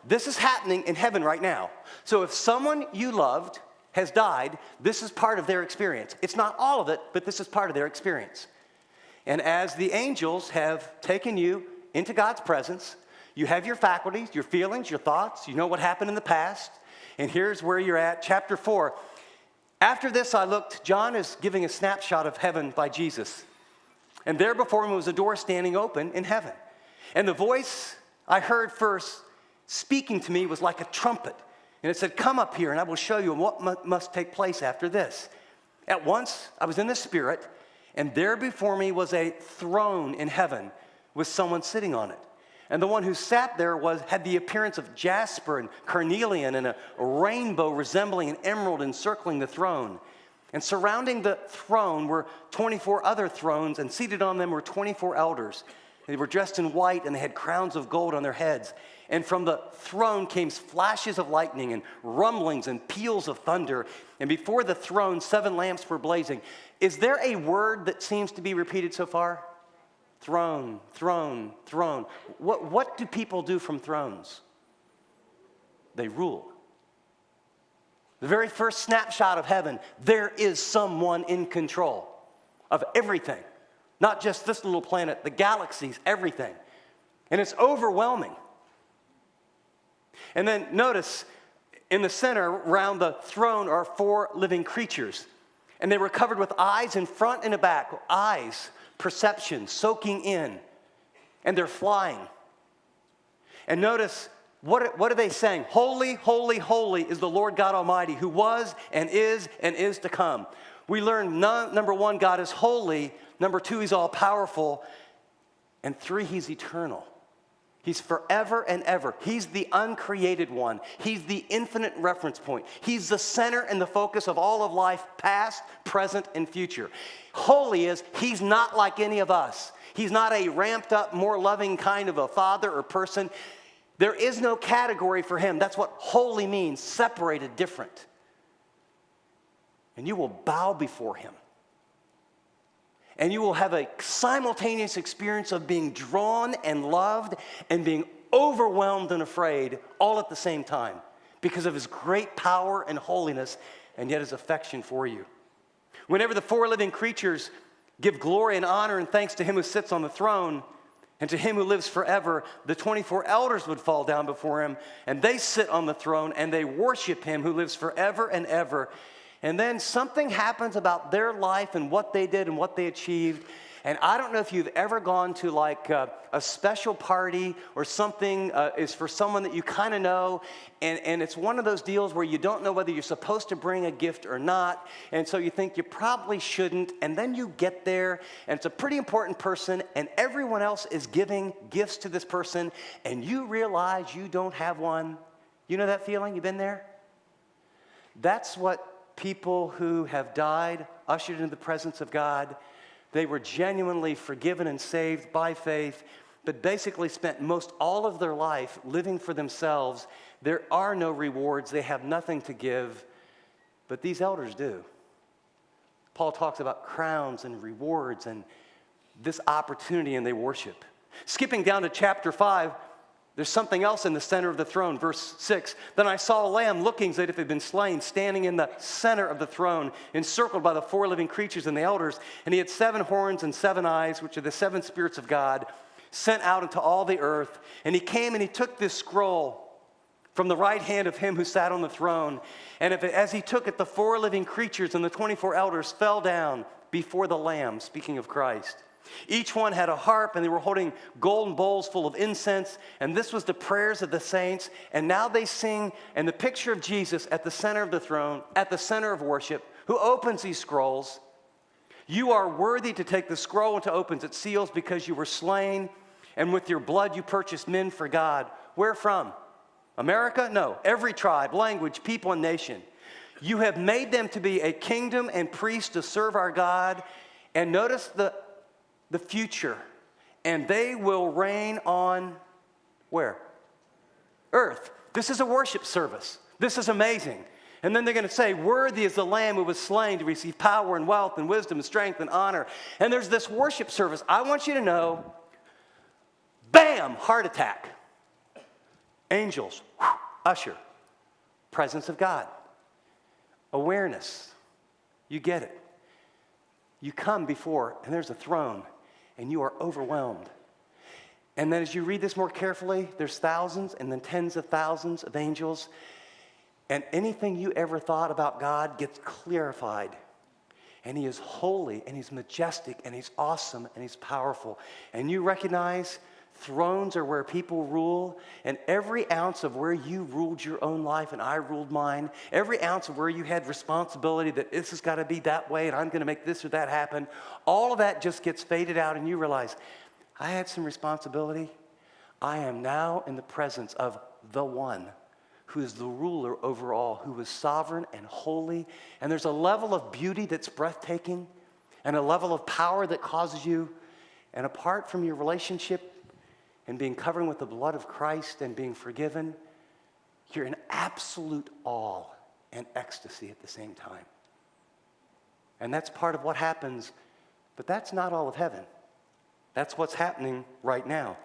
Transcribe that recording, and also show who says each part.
Speaker 1: This is happening in heaven right now. So if someone you loved has died, this is part of their experience. It's not all of it, but this is part of their experience. And as the angels have taken you into God's presence, you have your faculties, your feelings, your thoughts. You know what happened in the past. And here's where you're at, chapter 4. After this I looked, John is giving a snapshot of heaven by Jesus. And there before him was a door standing open in heaven. And the voice I heard first speaking to me was like a trumpet. And it said, come up here and I will show you what must take place after this. At once I was in the Spirit, and there before me was a throne in heaven with someone sitting on it. And the one who sat there had the appearance of jasper and carnelian, and a rainbow resembling an emerald encircling the throne. And surrounding the throne were 24 other thrones, and seated on them were 24 elders. They were dressed in white, and they had crowns of gold on their heads. And from the throne came flashes of lightning and rumblings and peals of thunder. And before the throne, 7 lamps were blazing. Is there a word that seems to be repeated so far? Throne, throne, throne. What do people do from thrones? They rule. The very first snapshot of heaven, there is someone in control of everything. Not just this little planet, the galaxies, everything. And it's overwhelming. And then notice, in the center, around the throne, are 4 living creatures. And they were covered with eyes in front and in back. Eyes, perception, soaking in. And they're flying. And notice, what are they saying? Holy, holy, holy is the Lord God Almighty, who was and is to come. We learn, number 1, God is holy. Number 2, he's all-powerful. And 3, he's eternal. He's forever and ever. He's the uncreated one. He's the infinite reference point. He's the center and the focus of all of life, past, present, and future. Holy is, he's not like any of us. He's not a ramped up, more loving kind of a father or person. There is no category for him. That's what holy means, separated, different. And you will bow before him. And you will have a simultaneous experience of being drawn and loved and being overwhelmed and afraid all at the same time because of his great power and holiness and yet his affection for you. Whenever the 4 living creatures give glory and honor and thanks to him who sits on the throne and to him who lives forever, the 24 elders would fall down before him, and they sit on the throne and they worship him who lives forever and ever. And then something happens about their life and what they did and what they achieved. And I don't know if you've ever gone to like a special party or something is for someone that you kind of know. And it's one of those deals where you don't know whether you're supposed to bring a gift or not. And so you think you probably shouldn't. And then you get there and it's a pretty important person and everyone else is giving gifts to this person. And you realize you don't have one. You know that feeling? You've been there? That's what people who have died, ushered into the presence of God, they were genuinely forgiven and saved by faith, but basically spent most all of their life living for themselves. There are no rewards. They have nothing to give, but these elders do. Paul talks about crowns and rewards and this opportunity, and they worship. Skipping down to chapter 5, there's something else in the center of the throne. Verse 6, then I saw a lamb looking as if it had been slain, standing in the center of the throne, encircled by the 4 living creatures and the elders. And he had 7 horns and 7 eyes, which are the 7 spirits of God, sent out into all the earth. And he came and he took this scroll from the right hand of him who sat on the throne. And as he took it, the 4 living creatures and the 24 elders fell down before the Lamb, speaking of Christ. Each one had a harp, and they were holding golden bowls full of incense, and this was the prayers of the saints. And now they sing, and the picture of Jesus at the center of the throne, at the center of worship, who opens these scrolls. You are worthy to take the scroll and to open its seals, because you were slain, and with your blood you purchased men for God. Where from? America? No. Every tribe, language, people, and nation. You have made them to be a kingdom and priests to serve our God. And notice the future. And they will reign on where? Earth. This is a worship service. This is amazing. And then they're going to say, worthy is the Lamb who was slain to receive power and wealth and wisdom and strength and honor. And there's this worship service. I want you to know, bam, heart attack. Angels, usher, presence of God. Awareness, you get it. You come before, and there's a throne, and you are overwhelmed. And then as you read this more carefully, there's thousands and then tens of thousands of angels, and anything you ever thought about God gets clarified. And he is holy, and he's majestic, and he's awesome, and he's powerful. And you recognize thrones are where people rule, and every ounce of where you ruled your own life and I ruled mine, every ounce of where you had responsibility that this has got to be that way and I'm going to make this or that happen, all of that just gets faded out, and you realize, I had some responsibility. I am now in the presence of the one who is the ruler over all, who is sovereign and holy. And there's a level of beauty that's breathtaking and a level of power that causes you, and apart from your relationship and being covered with the blood of Christ and being forgiven, you're in absolute awe and ecstasy at the same time. And that's part of what happens, but that's not all of heaven. That's what's happening right now.